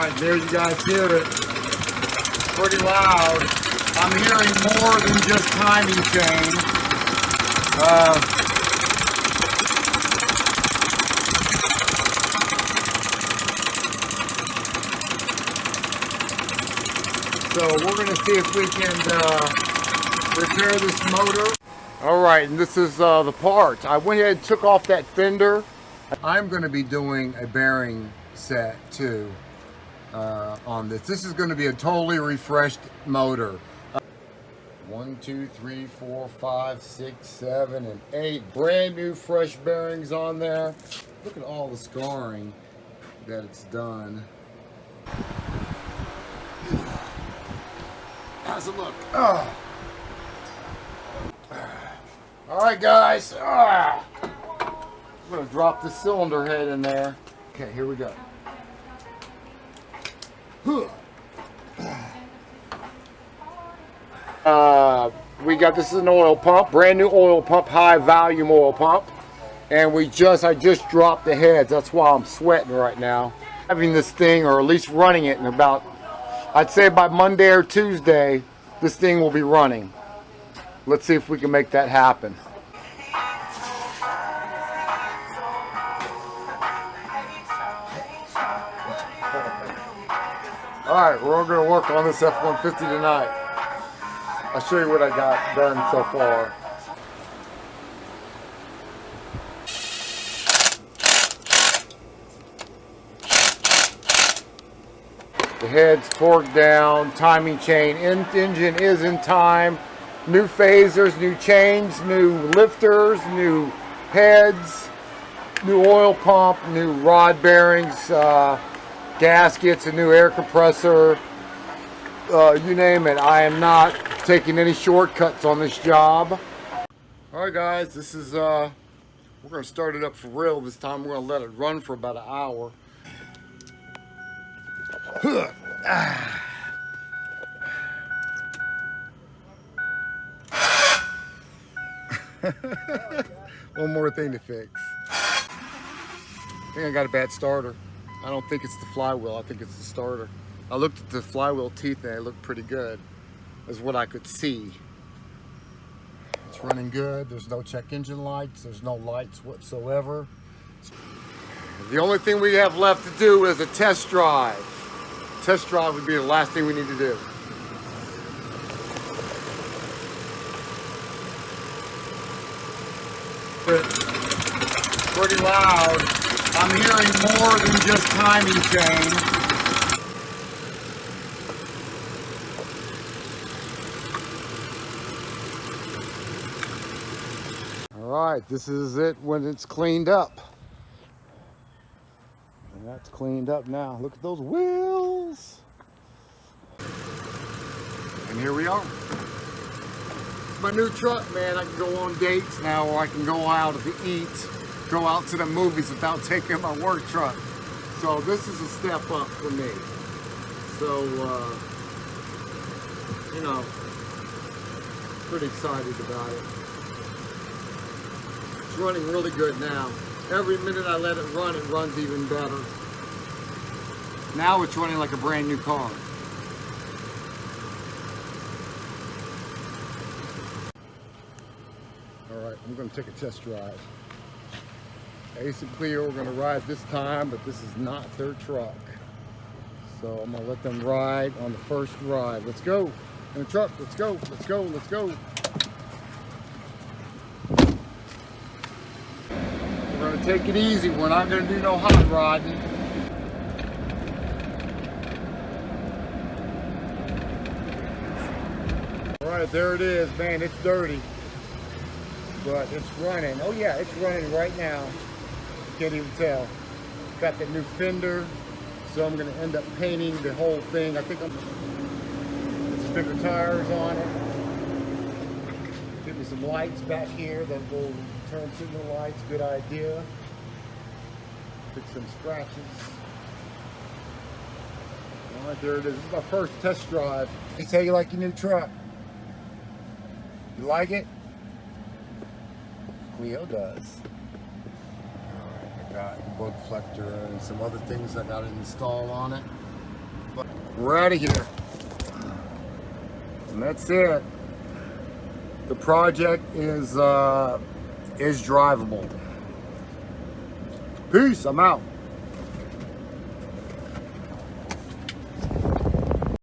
Alright, there you guys hear it. Pretty loud. I'm hearing more than just timing chain. So we're going to see if we can repair this motor. Alright, and this is the part. I went ahead and took off that fender. I'm going to be doing a bearing set too on this. This is going to be a totally refreshed motor. 1, 2, 3, 4, 5, 6, 7, and 8 brand new fresh bearings on there. Look at all the scarring that it's done. How's it look? Oh. All right, guys. I'm gonna drop the cylinder head in there. Okay, here we go. We got, this is an oil pump, brand new oil pump, high volume oil pump, and I just dropped the heads. That's why I'm sweating right now. Having this thing, or at least running it in about, I'd say by Monday or Tuesday, this thing will be running. Let's see if we can make that happen. Alright, we're all going to work on this F-150 tonight. I'll show you what I got done so far. The head's torqued down, timing chain, engine is in time, new phasers, new chains, new lifters, new heads, new oil pump, new rod bearings, gaskets, a new air compressor, you name it. I am not taking any shortcuts on this job. Alright guys, this is, we're going to start it up for real this time. We're going to let it run for about an hour. One more thing to fix. I think I got a bad starter. I don't think it's the flywheel, I think it's the starter. I looked at the flywheel teeth and they look pretty good, is what I could see. It's running good, there's no check engine lights, there's no lights whatsoever. The only thing we have left to do is a test drive. Test drive would be the last thing we need to do. Pretty loud. I'm hearing more than just timing chain. Alright, this is it when it's cleaned up. And that's cleaned up now. Look at those wheels. And here we are. It's my new truck, man. I can go on dates now, or I can go out to eat, go out to the movies without taking my work truck. So this is a step up for me. So, you know, pretty excited about it. It's running really good now. Every minute I let it runs even better. Now it's running like a brand new car. Alright, I'm going to take a test drive. Ace and Clear, we're going to ride this time, but this is not their truck. So I'm going to let them ride on the first ride. Let's go. In the truck, let's go, let's go, let's go. We're going to take it easy. We're not going to do no hot rodding. Alright, there it is. Man, it's dirty. But it's running. Oh yeah, it's running right now. You can't even tell. Got that new fender. So I'm going to end up painting the whole thing. I think I'm going to put bigger tires on it. Give me some lights back here that will turn signal lights. Good idea. Fix some scratches. All right, there it is. This is my first test drive. It's how you like your new truck. You like it? Cleo does. Alright, I got a bug deflector and some other things I got to install on it. We're out of here. And that's it. The project is drivable. Peace, I'm out.